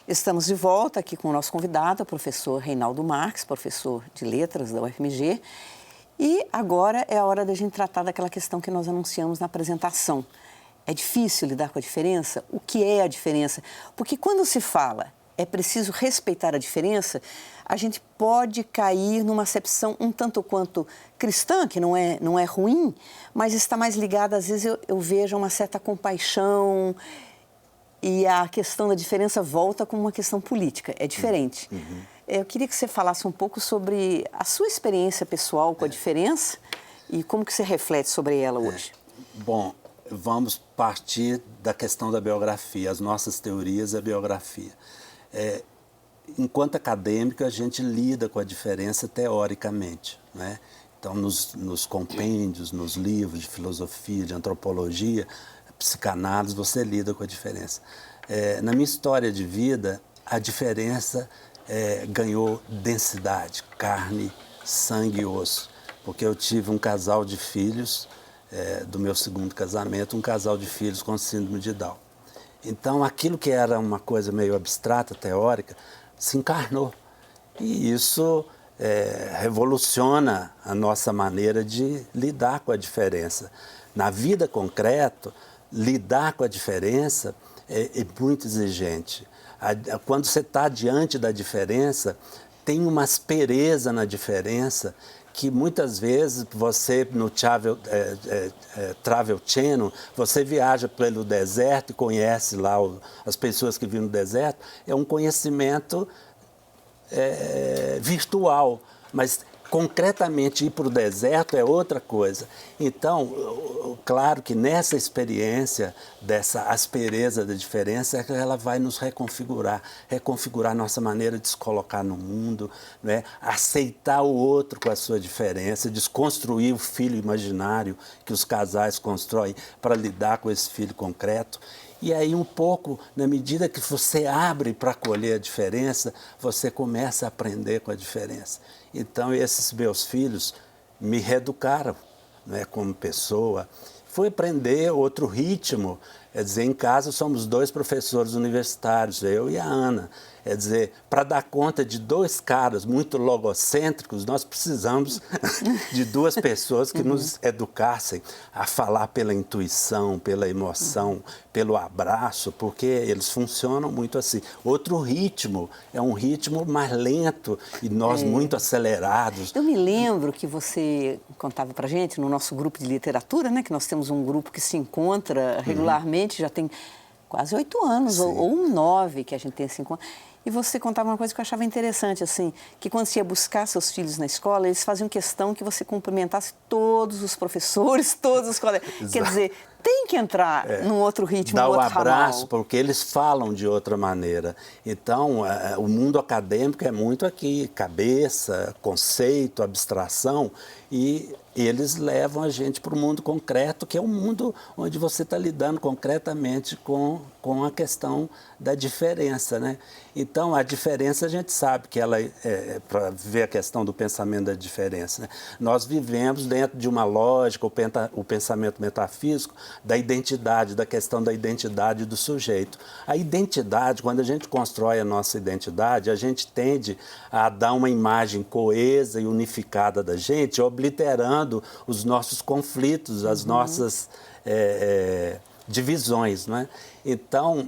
Estamos de volta aqui com o nosso convidado, o professor Reinaldo Marques, professor de letras da UFMG. E agora é a hora da gente tratar daquela questão que nós anunciamos na apresentação. É difícil lidar com a diferença? O que é a diferença? Porque quando se fala é preciso respeitar a diferença, a gente pode cair numa acepção um tanto quanto cristã, que não é ruim, mas está mais ligada, às vezes eu vejo uma certa compaixão. E a questão da diferença volta como uma questão política, é diferente. Eu queria que você falasse um pouco sobre a sua experiência pessoal com a diferença e como que você reflete sobre ela hoje. Bom, vamos partir da questão da biografia, as nossas teorias da biografia. Enquanto acadêmico, a gente lida com a diferença teoricamente, né? Então, nos compêndios, nos livros de filosofia, de antropologia, psicanálise, você lida com a diferença. Na minha história de vida, a diferença ganhou densidade, carne, sangue e osso, porque eu tive um casal de filhos, do meu segundo casamento, um casal de filhos com síndrome de Down. Então, aquilo que era uma coisa meio abstrata, teórica, se encarnou. E isso revoluciona a nossa maneira de lidar com a diferença. Na vida concreta, lidar com a diferença é muito exigente. Quando você está diante da diferença, tem uma aspereza na diferença que muitas vezes você, no Travel Channel, você viaja pelo deserto e conhece lá as pessoas que vivem no deserto, é um conhecimento virtual, mas concretamente ir para o deserto é outra coisa. Então, claro que nessa experiência dessa aspereza da diferença, ela vai nos reconfigurar nossa maneira de se colocar no mundo, né? Aceitar o outro com a sua diferença, desconstruir o filho imaginário que os casais constroem para lidar com esse filho concreto. E aí, um pouco, na medida que você abre para acolher a diferença, você começa a aprender com a diferença. Então, esses meus filhos me reeducaram, né, como pessoa. Fui aprender outro ritmo. Quer dizer, em casa somos 2 professores universitários, eu e a Ana. Quer dizer, para dar conta de 2 caras muito logocêntricos, nós precisamos de 2 pessoas que nos educassem a falar pela intuição, pela emoção, pelo abraço, porque eles funcionam muito assim. Outro ritmo, é um ritmo mais lento e nós muito acelerados. Eu me lembro que você contava para a gente no nosso grupo de literatura, né, que nós temos um grupo que se encontra regularmente, já tem quase 8 anos, ou 9 que a gente tem esse encontro. E você contava uma coisa que eu achava interessante, assim, que quando você ia buscar seus filhos na escola, eles faziam questão que você cumprimentasse todos os professores, todos os colegas. Quer dizer, tem que entrar num outro ritmo, Dá num o outro abraço, ramal. porque eles falam de outra maneira. Então, o mundo acadêmico é muito aqui, cabeça, conceito, abstração, e eles levam a gente para o mundo concreto, que é um mundo onde você está lidando concretamente com a questão da diferença, né? Então, a diferença a gente sabe que ela para ver a questão do pensamento da diferença, né? Nós vivemos dentro de uma lógica, o pensamento metafísico, da identidade, da questão da identidade do sujeito. A identidade, quando a gente constrói a nossa identidade, a gente tende a dar uma imagem coesa e unificada da gente, obliterando os nossos conflitos, as nossas divisões, não é? Então,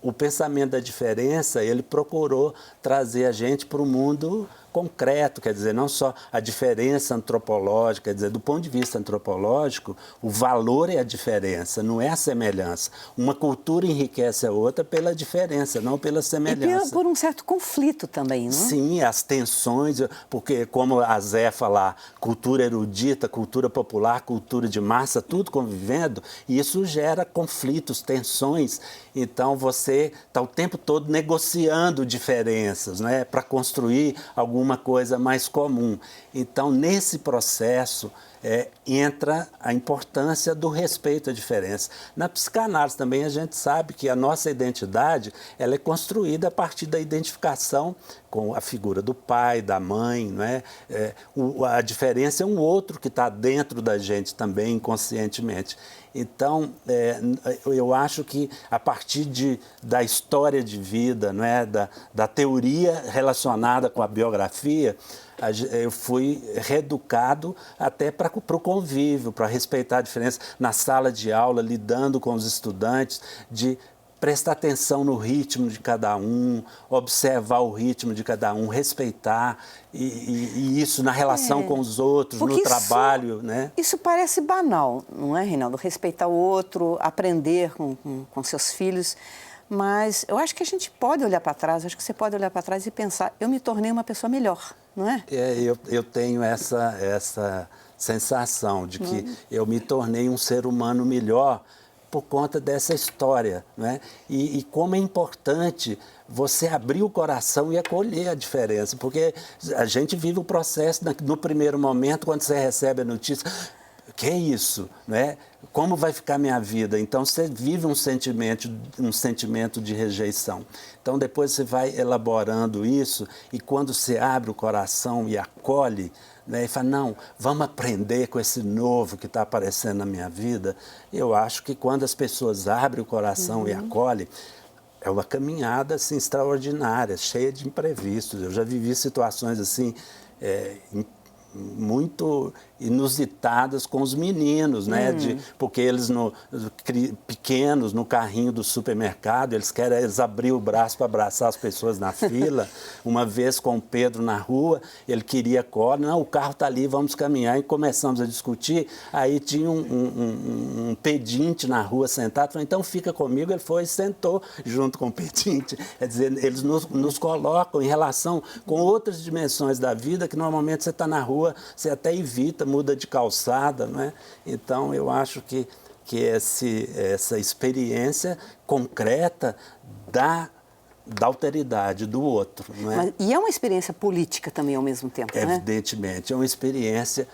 o pensamento da diferença, ele procurou trazer a gente para o mundo concreto, quer dizer, não só a diferença antropológica, quer dizer, do ponto de vista antropológico, o valor é a diferença, não é a semelhança. Uma cultura enriquece a outra pela diferença, não pela semelhança. E por um certo conflito também, não é? Sim, as tensões, porque como a Zé falar, cultura erudita, cultura popular, cultura de massa, tudo convivendo, e isso gera conflitos, tensões. Então, você está o tempo todo negociando diferenças, né, para construir alguma coisa mais comum. Então, nesse processo, entra a importância do respeito à diferença. Na psicanálise também a gente sabe que a nossa identidade ela é construída a partir da identificação com a figura do pai, da mãe, não é? A diferença é um outro que está dentro da gente também inconscientemente. Então, eu acho que a partir da história de vida, não é? da teoria relacionada com a biografia, eu fui reeducado até para o convívio, para respeitar a diferença na sala de aula, lidando com os estudantes, de prestar atenção no ritmo de cada um, observar o ritmo de cada um, respeitar, e isso na relação com os outros, no trabalho, né? Isso parece banal, não é, Reinaldo? Respeitar o outro, aprender com seus filhos, mas eu acho que a gente pode olhar para trás, acho que você pode olhar para trás e pensar, eu me tornei uma pessoa melhor, não é? Eu tenho essa sensação de que eu me tornei um ser humano melhor por conta dessa história, né? E como é importante você abrir o coração e acolher a diferença, porque a gente vive o processo no primeiro momento, quando você recebe a notícia, que é isso, né? Como vai ficar minha vida? Então você vive um sentimento de rejeição. Então depois você vai elaborando isso e quando você abre o coração e acolhe, né, e fala, não, vamos aprender com esse novo que está aparecendo na minha vida. Eu acho que quando as pessoas abrem o coração e acolhem, é uma caminhada assim, extraordinária, cheia de imprevistos. Eu já vivi situações assim, muito inusitadas com os meninos, né? Porque eles, pequenos, no carrinho do supermercado, eles abriam o braço para abraçar as pessoas na fila. Uma vez com o Pedro na rua, ele queria cola, não, o carro está ali, vamos caminhar. E começamos a discutir, aí tinha um pedinte na rua sentado, falou, então fica comigo. Ele foi e sentou junto com o pedinte. Quer dizer, eles nos colocam em relação com outras dimensões da vida, que normalmente você está na rua, você até evita, muda de calçada, não é? Então, eu acho que essa experiência concreta da alteridade do outro, não é? E é uma experiência política também ao mesmo tempo, né? Evidentemente, é uma experiência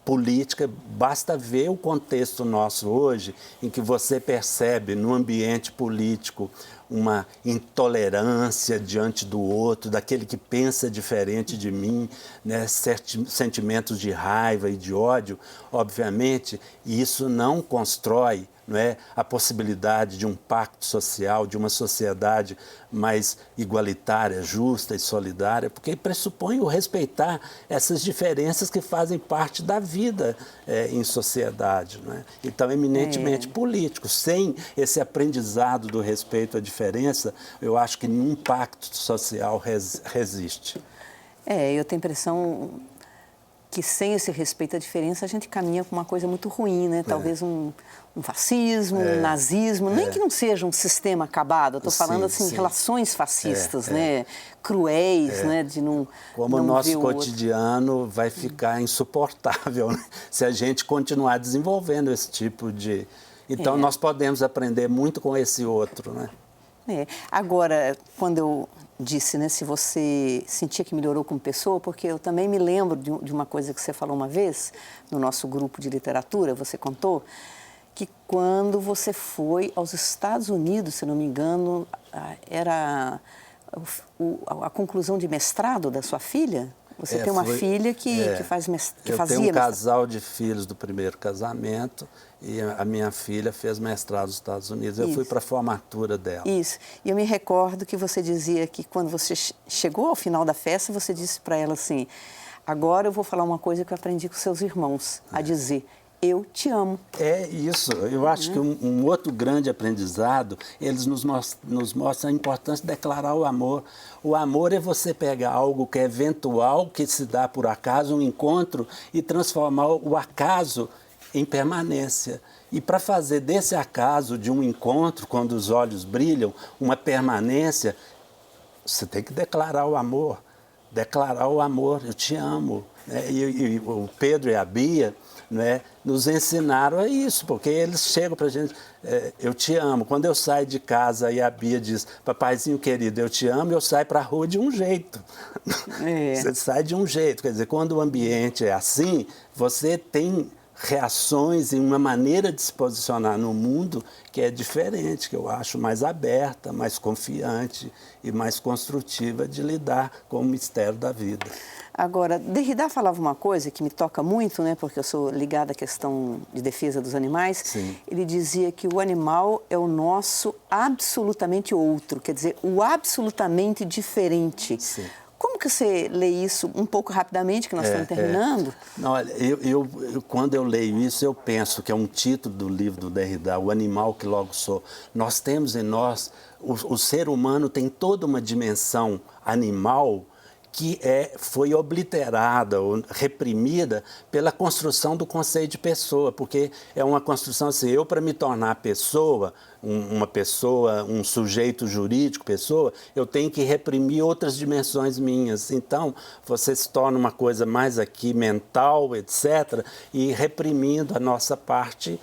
política, basta ver o contexto nosso hoje, em que você percebe no ambiente político uma intolerância diante do outro, daquele que pensa diferente de mim, né? Sentimentos de raiva e de ódio, obviamente, isso não constrói, não é, a possibilidade de um pacto social, de uma sociedade mais igualitária, justa e solidária, porque pressupõe o respeitar essas diferenças que fazem parte da vida em sociedade, não é? Então, eminentemente político. Sem esse aprendizado do respeito à diferença, eu acho que nenhum pacto social resiste. Eu tenho a impressão que sem esse respeito à diferença a gente caminha com uma coisa muito ruim, né? Talvez um fascismo, um nazismo, nem que não seja um sistema acabado, eu estou falando assim, relações fascistas, né? Cruéis, né? De não Como o nosso cotidiano vai ficar insuportável, né? Se a gente continuar desenvolvendo esse tipo de... Então, nós podemos aprender muito com esse outro, né? Agora, quando eu disse, né, se você sentia que melhorou como pessoa, porque eu também me lembro de uma coisa que você falou uma vez, no nosso grupo de literatura, você contou, que quando você foi aos Estados Unidos, se não me engano, era a conclusão de mestrado da sua filha? Você tem uma filha que fazia mestrado. Eu tenho um casal de filhos do primeiro casamento e a minha filha fez mestrado nos Estados Unidos. Eu fui para a formatura dela. Isso. E eu me recordo que você dizia que quando você chegou ao final da festa, você disse para ela assim, agora eu vou falar uma coisa que eu aprendi com seus irmãos, a dizer, eu te amo. É isso. Eu acho que um outro grande aprendizado, eles nos mostram a importância de declarar o amor. O amor é você pegar algo que é eventual, que se dá por acaso, um encontro, e transformar o acaso em permanência. E para fazer desse acaso, de um encontro, quando os olhos brilham, uma permanência, você tem que declarar o amor. Declarar o amor, eu te amo. E o Pedro e a Bia, né, nos ensinaram a isso, porque eles chegam para a gente, eu te amo. Quando eu saio de casa e a Bia diz, papaizinho querido, eu te amo, eu saio para a rua de um jeito. Você sai de um jeito, quer dizer, quando o ambiente é assim, você tem reações e uma maneira de se posicionar no mundo que é diferente, que eu acho mais aberta, mais confiante e mais construtiva de lidar com o mistério da vida. Agora, Derrida falava uma coisa que me toca muito, né, porque eu sou ligada à questão de defesa dos animais. Sim. Ele dizia que o animal é o nosso absolutamente outro, quer dizer, o absolutamente diferente. Sim. Como que você lê isso um pouco rapidamente, que nós estamos terminando? Não, olha, quando eu leio isso, eu penso que é um título do livro do Derrida, O Animal que Logo Sou. Nós temos em nós, o ser humano tem toda uma dimensão animal que foi obliterada ou reprimida pela construção do conceito de pessoa, porque é uma construção assim, eu para me tornar pessoa, uma pessoa, um sujeito jurídico, pessoa, eu tenho que reprimir outras dimensões minhas. Então, você se torna uma coisa mais aqui mental, etc., e reprimindo a nossa parte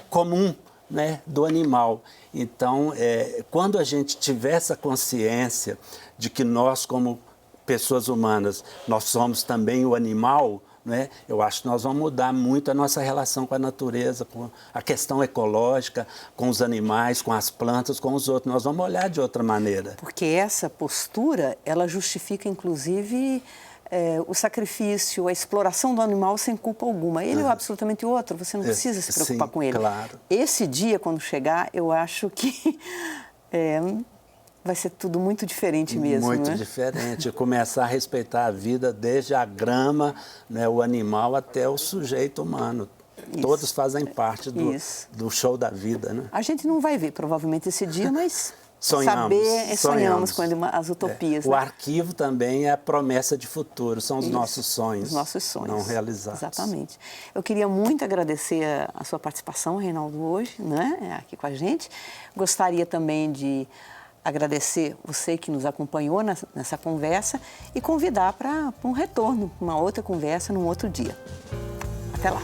comum, né, do animal. Então, quando a gente tiver essa consciência de que nós, como pessoas humanas, nós somos também o animal, né? Eu acho que nós vamos mudar muito a nossa relação com a natureza, com a questão ecológica, com os animais, com as plantas, com os outros. Nós vamos olhar de outra maneira. Porque essa postura, ela justifica, inclusive, o sacrifício, a exploração do animal sem culpa alguma. Ele é absolutamente outro, você não precisa se preocupar com ele. Claro. Esse dia, quando chegar, eu acho que vai ser tudo muito diferente mesmo, muito né? diferente. Começar a respeitar a vida desde a grama, né, o animal, até o sujeito humano. Isso. Todos fazem parte do show da vida, né? A gente não vai ver, provavelmente, esse dia, mas sonhamos com as utopias. O né? arquivo também é a promessa de futuro, são os nossos sonhos. Os nossos sonhos. Não realizados. Exatamente. Eu queria muito agradecer a sua participação, Reinaldo, hoje, né, aqui com a gente. Gostaria também de agradecer você que nos acompanhou nessa conversa e convidar para um retorno, uma outra conversa, num outro dia. Até lá!